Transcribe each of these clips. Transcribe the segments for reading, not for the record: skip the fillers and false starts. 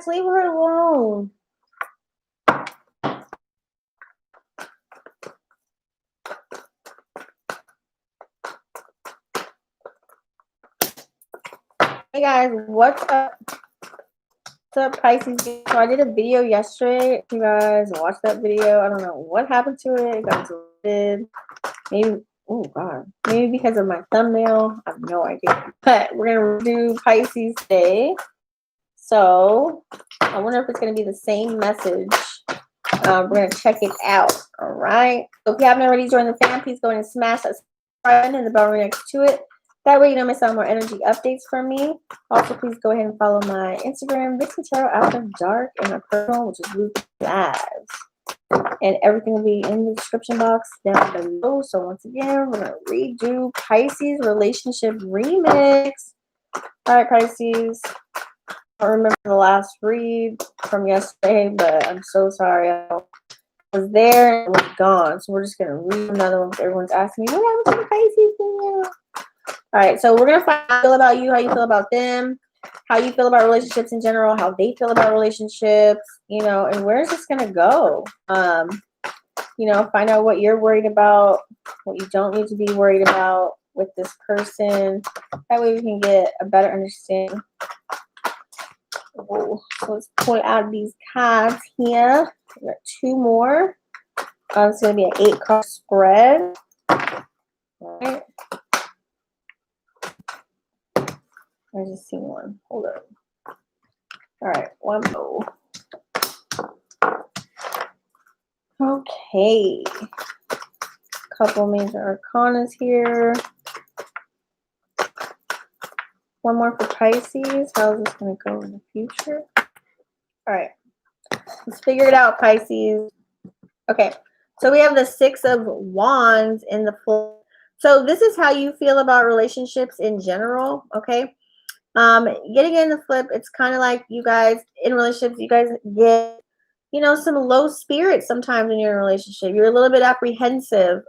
Max, leave her alone. Hey guys, what's up? What's up, Pisces? So I did a video yesterday. You guys watched that video. I don't know what happened to it. It got deleted. Maybe, oh god, maybe because of my thumbnail. I have no idea. But we're gonna do Pisces-they. So I wonder if it's gonna be the same message. We're gonna check it out. All right. So if you haven't already joined the fan, please go and smash that subscribe button and the bell right next to it. That way you don't miss out on more energy updates from me. Also, please go ahead and follow my Instagram, Vixen Tarot After Dark, and my personal, which is Ruth Lives. And everything will be in the description box down below. So once again, we're going to redo Pisces Relationship Remix. All right, Pisces. I don't remember the last read from yesterday, but I'm so sorry. I was there and it was gone. So we're just going to read another one. Everyone's asking me, what happened to the Pisces video? All right, so we're going to find out how you feel about you, how you feel about them, how you feel about relationships in general, how they feel about relationships, you know, and where is this going to go? You know, find out what you're worried about, what you don't need to be worried about with this person. That way we can get a better understanding. Oh, so let's pull out these cards here. We got two more. It's going to be an 8-card spread. All right. I just seen one. Hold up. All right, one more. Okay. Couple major arcanas here. One more for Pisces. How is this going to go in the future? All right. Let's figure it out, Pisces. Okay. So we have the 6 of Wands in the full. So this is how you feel about relationships in general, okay? Getting in the flip, it's kind of like you guys in relationships, you guys get, you know, some low spirits sometimes when you're in a relationship. You're a little bit apprehensive.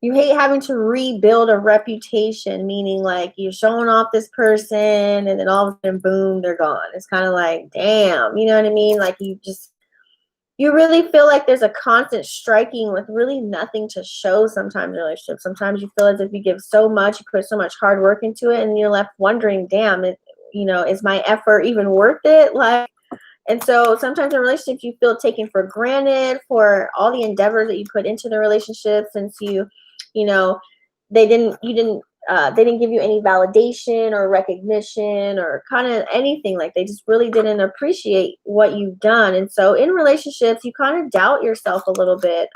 You hate having to rebuild a reputation, meaning like you're showing off this person and then all of a sudden, boom, they're gone. It's kind of like, damn, you know what I mean? Like you really feel like there's a constant striking with really nothing to show sometimes in relationships. Sometimes you feel as if you give so much, you put so much hard work into it, and you're left wondering, damn, you know, is my effort even worth it? Like, and so sometimes in relationships you feel taken for granted for all the endeavors that you put into the relationship, since you know, they didn't give you any validation or recognition or kind of anything. Like they just really didn't appreciate what you've done. And so in relationships, you kind of doubt yourself a little bit.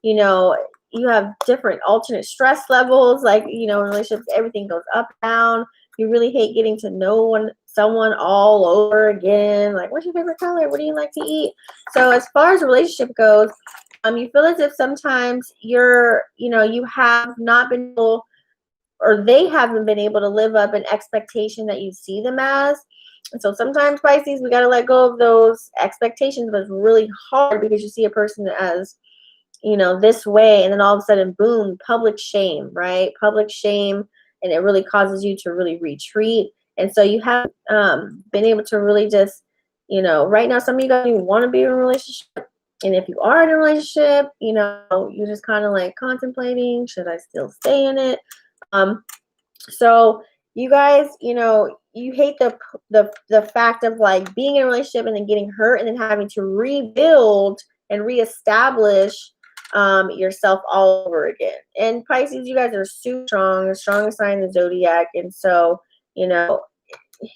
You know, you have different alternate stress levels. Like, you know, in relationships, everything goes up, down. You really hate getting to know someone all over again. Like, what's your favorite color? What do you like to eat? So as far as a relationship goes, you feel as if sometimes you have not been able, or they haven't been able to live up an expectation that you see them as. And so sometimes, Pisces, we got to let go of those expectations, but it's really hard because you see a person as, you know, this way, and then all of a sudden, boom, public shame, right? Public shame, and it really causes you to really retreat. And so you have been able to really just, you know, right now, some of you guys don't even want to be in a relationship. And if you are in a relationship, you know, you're just kind of like contemplating, should I still stay in it? So you guys, you know, you hate the fact of like being in a relationship and then getting hurt and then having to rebuild and reestablish yourself all over again. And Pisces, you guys are super strong, the strongest sign in the zodiac. And so, you know,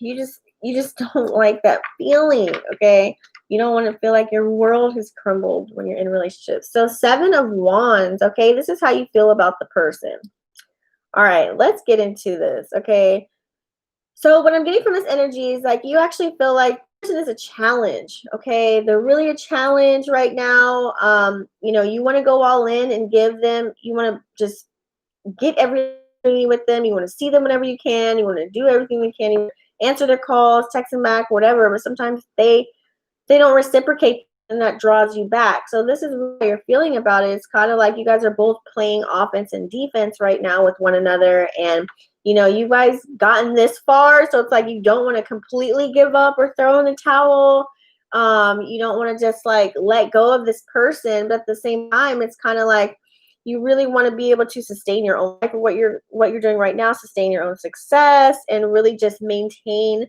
you just don't like that feeling, okay? You don't want to feel like your world has crumbled when you're in a relationship. So 7 of Wands, okay? This is how you feel about the person. All right, let's get into this, okay? So what I'm getting from this energy is like you actually feel like this person is a challenge, okay? They're really a challenge right now. You know, you want to go all in and give them, you want to just get everything with them. You want to see them whenever you can. You want to do everything you can. You answer their calls, text them back, whatever. But sometimes they don't reciprocate, and that draws you back. So this is what you're feeling about it. It's kind of like you guys are both playing offense and defense right now with one another, and you know, you guys gotten this far, so it's like you don't want to completely give up or throw in the towel. You don't want to just like let go of this person, but at the same time, it's kind of like you really want to be able to sustain your own life, or what you're doing right now, sustain your own success, and really just maintain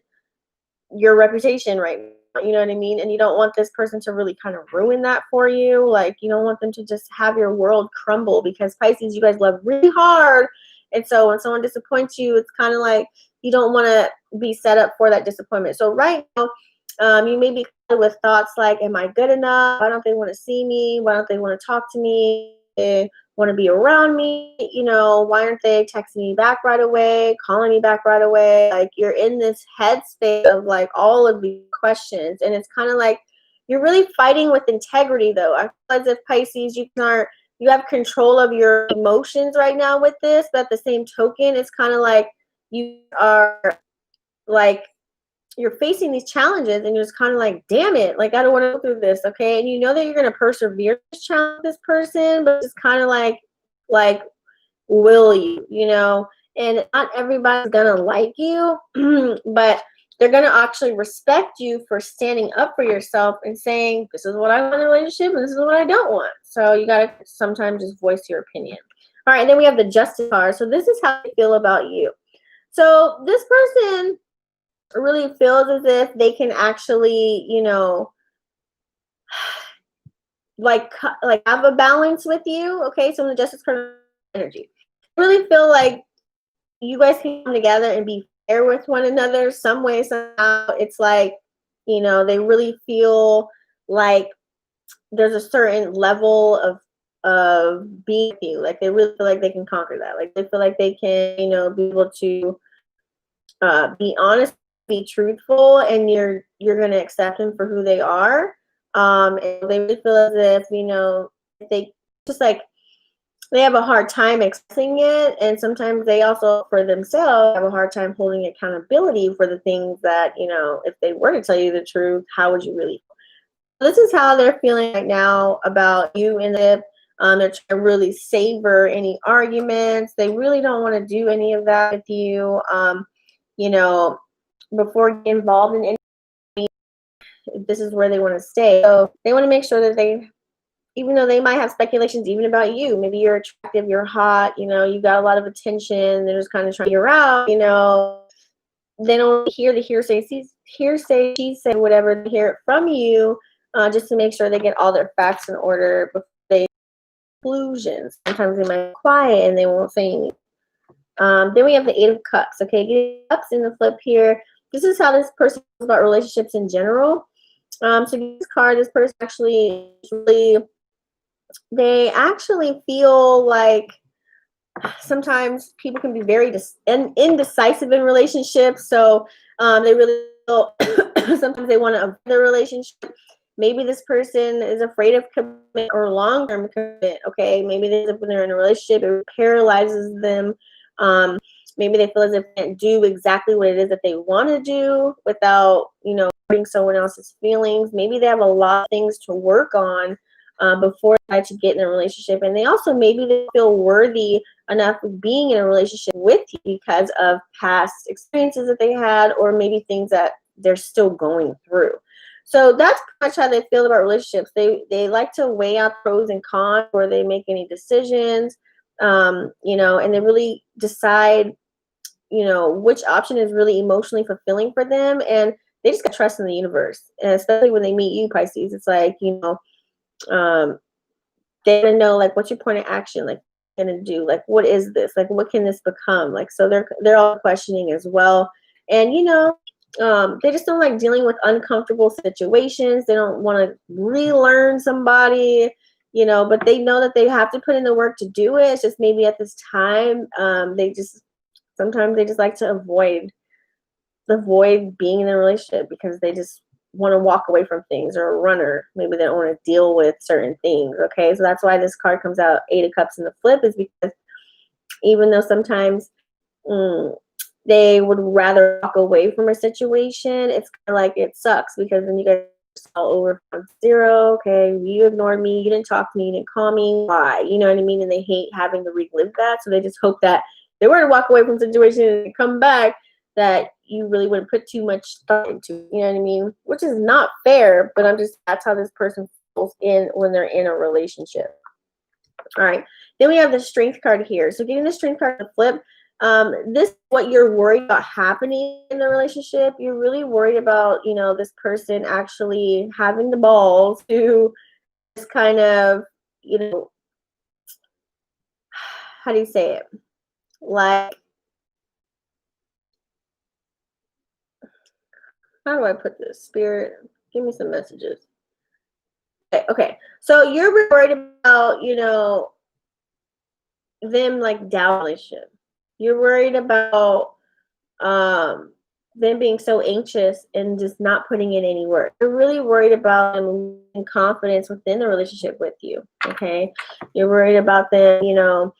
your reputation right now. You know what I mean? And you don't want this person to really kind of ruin that for you. Like, you don't want them to just have your world crumble, because Pisces, you guys love really hard. And so when someone disappoints you, it's kind of like you don't want to be set up for that disappointment. So right now, you may be with thoughts like, am I good enough? Why don't they want to see me? Why don't they want to talk to me? They want to be around me? You know, why aren't they texting me back right away, calling me back right away? Like, you're in this headspace of like all of these questions. And it's kind of like you're really fighting with integrity, though. I feel as if Pisces, you have control of your emotions right now with this, but at the same token, it's kind of like you are like, you're facing these challenges and you're just kind of like, damn it, like I don't want to go through this, okay? And you know that you're going to persevere this challenge with this person, but it's kind of like will you, you know? And not everybody's going to like you, but they're going to actually respect you for standing up for yourself and saying, this is what I want in a relationship and this is what I don't want. So you got to sometimes just voice your opinion. All right, and then we have the Justice card. So this is how they feel about you. So this person really feels as if they can actually, you know, like have a balance with you. Okay, so in the Justice card, energy, I really feel like you guys can come together and be fair with one another some way, somehow. It's like, you know, they really feel like there's a certain level of being with you. Like, they really feel like they can conquer that. Like, they feel like they can, you know, be able to be honest, be truthful, and you're going to accept them for who they are. And they really feel as if, you know, they just like, they have a hard time expressing it, and sometimes they also for themselves have a hard time holding accountability for the things that, you know, if they were to tell you the truth, how would you really feel? This is how they're feeling right now about you. And they're trying to really savor any arguments. They really don't want to do any of that with you. You know, before getting involved in any, this is where they want to stay. So they want to make sure that they, even though they might have speculations even about you, maybe you're attractive, you're hot, you know, you got a lot of attention, they're just kind of trying you out, you know, they don't hear the hearsay, she said, whatever, they hear it from you, just to make sure they get all their facts in order before they conclusions. Sometimes they might be quiet and they won't say anything. Then we have the Eight of Cups. Okay, Cups in the flip here. This is how this person feels about relationships in general. So this card, this person actually really, they actually feel like sometimes people can be very indecisive in relationships. So they really feel sometimes they want to avoid the relationship. Maybe this person is afraid of commitment or long-term commitment. Okay, maybe when they're in a relationship, it paralyzes them. Maybe they feel as if they can't do exactly what it is that they want to do without, you know, hurting someone else's feelings. Maybe they have a lot of things to work on before they to get in a relationship. And they also, maybe they feel worthy enough of being in a relationship with you because of past experiences that they had, or maybe things that they're still going through. So that's pretty much how they feel about relationships. They like to weigh out pros and cons before they make any decisions, you know, and they really decide, you know, which option is really emotionally fulfilling for them. And they just got trust in the universe. And especially when they meet you, Pisces, it's like, you know, they want to know, like, what's your point of action? Like, what are you gonna do? Like, what is this? Like, what can this become? Like, so they're all questioning as well. And, you know, they just don't like dealing with uncomfortable situations. They don't want to relearn somebody, you know, but they know that they have to put in the work to do it. It's just maybe at this time, sometimes they just like to avoid being in a relationship because they just want to walk away from things, or a runner. Maybe they don't want to deal with certain things. Okay, so that's why this card comes out, Eight of Cups in the flip, is because even though sometimes they would rather walk away from a situation, it's kind of like it sucks because then you guys all over from zero. Okay, you ignored me, you didn't talk to me, you didn't call me, why? You know what I mean? And they hate having to relive that, so they just hope that they were to walk away from the situation and come back, that you really wouldn't put too much thought into, you know what I mean? Which is not fair, but that's how this person feels in when they're in a relationship. All right. Then we have the Strength card here. So getting the Strength card to flip, this is what you're worried about happening in the relationship. You're really worried about, you know, this person actually having the balls to just kind of, you know, how do you say it? Like, how do I put this? Spirit, give me some messages. Okay. So you're worried about, you know, them like down relationship. You're worried about them being so anxious and just not putting in any work. You're really worried about them losing confidence within the relationship with you. Okay. You're worried about them, you know,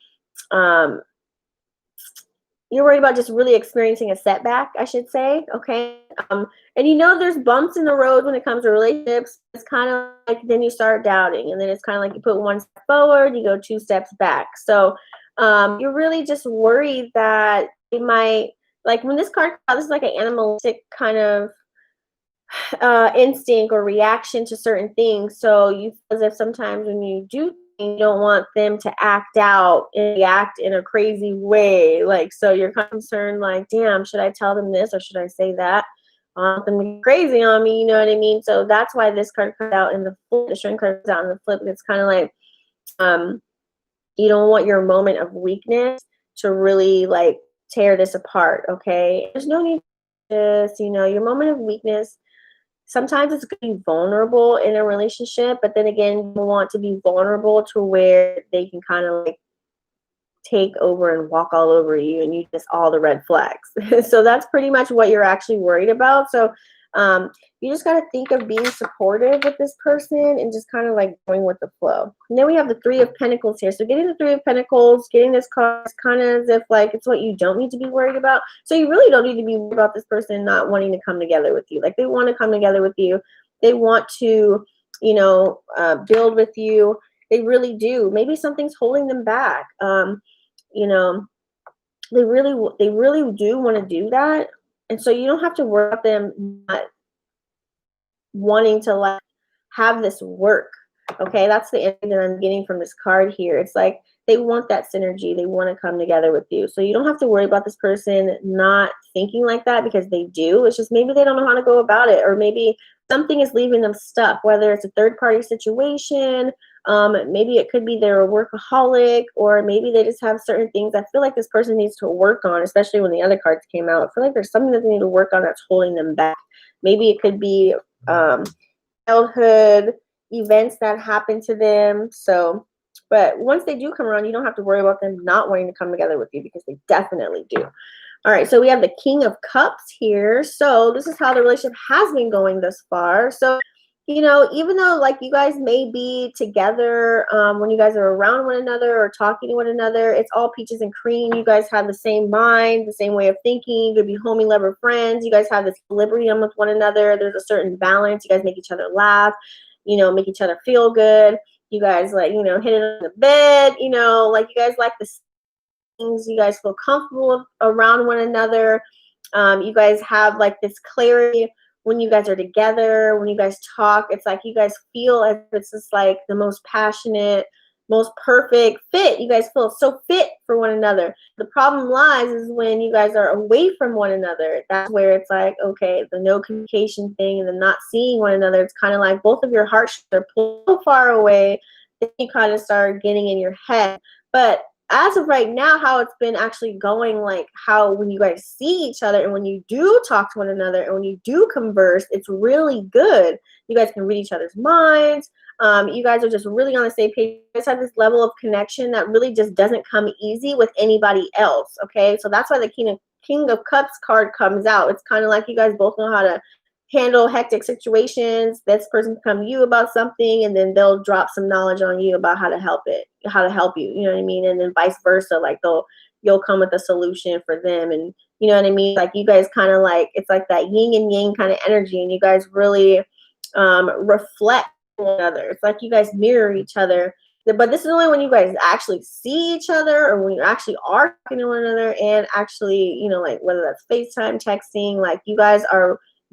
you're worried about just really experiencing a setback, I should say. Okay. And you know, there's bumps in the road when it comes to relationships. It's kind of like then you start doubting, and then it's kind of like you put one step forward, you go two steps back. So you're really just worried that it might, like when this card, this is like an animalistic kind of instinct or reaction to certain things. So you feel as if sometimes when you do, you don't want them to act out and react in a crazy way. Like, so you're concerned, like, damn, should I tell them this or should I say that? I want them to be crazy on me, you know what I mean? So that's why this card comes out in the flip, the Strength card comes out in the flip. It's kind of like, you don't want your moment of weakness to really like tear this apart, okay? There's no need for this, you know, your moment of weakness. Sometimes it's going to be vulnerable in a relationship, but then again, you want to be vulnerable to where they can kind of like take over and walk all over you and you miss all the red flags. So that's pretty much what you're actually worried about. So you just got to think of being supportive with this person and just kind of like going with the flow. And then we have the Three of Pentacles here. So getting the Three of Pentacles, getting this card is kind of as if like it's what you don't need to be worried about. So you really don't need to be worried about this person not wanting to come together with you. Like they want to come together with you. They want to, you know, build with you. They really do. Maybe something's holding them back. You know, they really do want to do that. And so you don't have to worry about them not wanting to like have this work. Okay, that's the energy that I'm getting from this card here. It's like they want that synergy. They want to come together with you. So you don't have to worry about this person not thinking like that, because they do. It's just maybe they don't know how to go about it, or maybe something is leaving them stuck, whether it's a third-party situation. Maybe it could be they're a workaholic, or maybe they just have certain things I feel like this person needs to work on, especially when the other cards came out. I feel like there's something that they need to work on that's holding them back. Maybe it could be childhood events that happen to them. So, but once they do come around, you don't have to worry about them not wanting to come together with you, because they definitely do. All right, so we have the King of Cups here. So this is how the relationship has been going thus far. So, you know, even though like you guys may be together when you guys are around one another or talking to one another, it's all peaches and cream. You guys have the same mind, the same way of thinking. You could be homie, lover, friends. You guys have this equilibrium with one another. There's a certain balance. You guys make each other laugh, you know, make each other feel good. You guys like, you know, hit it on the bed, you know, like you guys like the things. You guys feel comfortable around one another. You guys have like this clarity when you guys are together, when you guys talk. It's like you guys feel as if it's just like the most passionate, most perfect fit. You guys feel so fit for one another. The problem lies is when you guys are away from one another. That's where it's like, okay, the no communication thing and the not seeing one another. It's kind of like both of your hearts are pulled so far away that you kind of start getting in your head. But as of right now, how it's been actually going, like how when you guys see each other and when you do talk to one another and when you do converse, it's really good. You guys can read each other's minds. You guys are just really on the same page. You guys have this level of connection that really just doesn't come easy with anybody else. Okay, so that's why the King of Cups card comes out. It's kind of like you guys both know how to handle hectic situations. This person can come to you about something, and then they'll drop some knowledge on you about how to help you. You know what I mean? And then vice versa. Like you'll come with a solution for them, and you know what I mean? Like you guys kind of like, it's like that yin and yang kind of energy, and you guys really reflect one another. It's like you guys mirror each other. but this is only when you guys actually see each other, or when you actually are talking to one another, and actually, you know, like whether that's FaceTime, texting, like you guys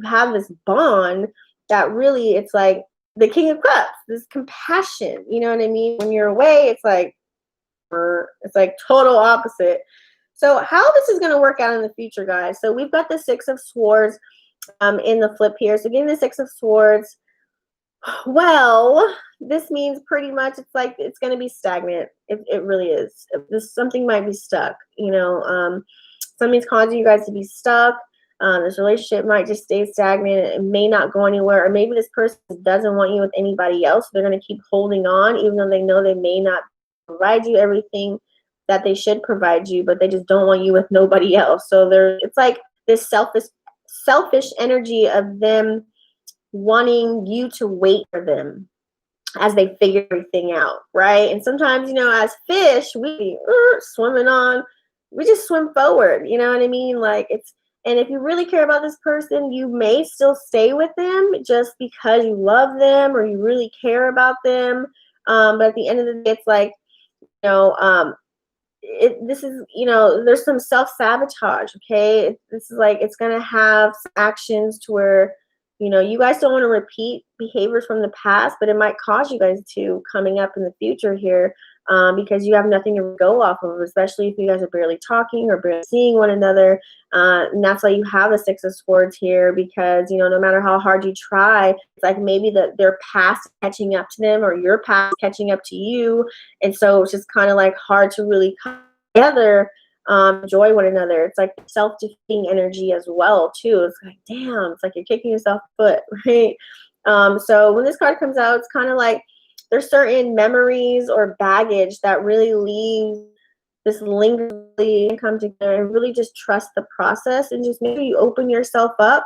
have this bond that really, it's like the King of Cups, this compassion, you know what I mean? When you're away, it's like total opposite. So how this is going to work out in the future, guys. So we've got the Six of Swords in the flip here. So getting the Six of Swords, well, this means pretty much it's like it's going to be stagnant. It really is. Something might be stuck, you know. Something's causing you guys to be stuck. This relationship might just stay stagnant. It may not go anywhere. Or maybe this person doesn't want you with anybody else. They're going to keep holding on, even though they know they may not provide you everything that they should provide you, but they just don't want you with nobody else. So it's like this selfish energy of them wanting you to wait for them as they figure everything out, right? And sometimes, you know, as fish, we swimming on, we just swim forward, you know what I mean? Like and if you really care about this person, you may still stay with them just because you love them or you really care about them. But at the end of the day, it's like, you know, this is, you know, there's some self-sabotage, okay? This is like, it's going to have actions to where, you know, you guys don't want to repeat behaviors from the past, but it might cause you guys to coming up in the future here, because you have nothing to go off of, especially if you guys are barely talking or barely seeing one another. And that's why you have the Six of Swords here, because, you know, no matter how hard you try, it's like maybe their past catching up to them or your past catching up to you. And so it's just kind of like hard to really come together, enjoy one another. It's like self-defeating energy as well too. It's like, damn, it's like you're kicking yourself foot, right? So when this card comes out, it's kind of like there's certain memories or baggage that really leave this lingering and come together, and really just trust the process, and just maybe you open yourself up,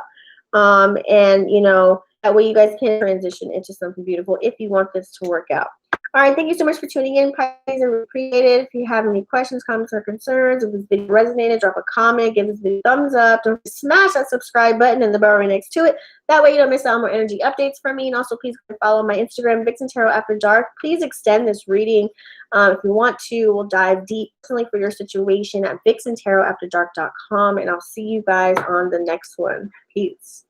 and you know, that way you guys can transition into something beautiful if you want this to work out. All right, thank you so much for tuning in, Pisces. I really appreciate it. If you have any questions, comments, or concerns, if this video resonated, drop a comment, give this video a thumbs up. Don't forget to smash that subscribe button and the bell right next to it. That way you don't miss out on more energy updates from me. And also, please follow my Instagram, Vixen Tarot After Dark. Please extend this reading if you want to. We'll dive deep personally for your situation at vixentaroafterdark.com. And I'll see you guys on the next one. Peace.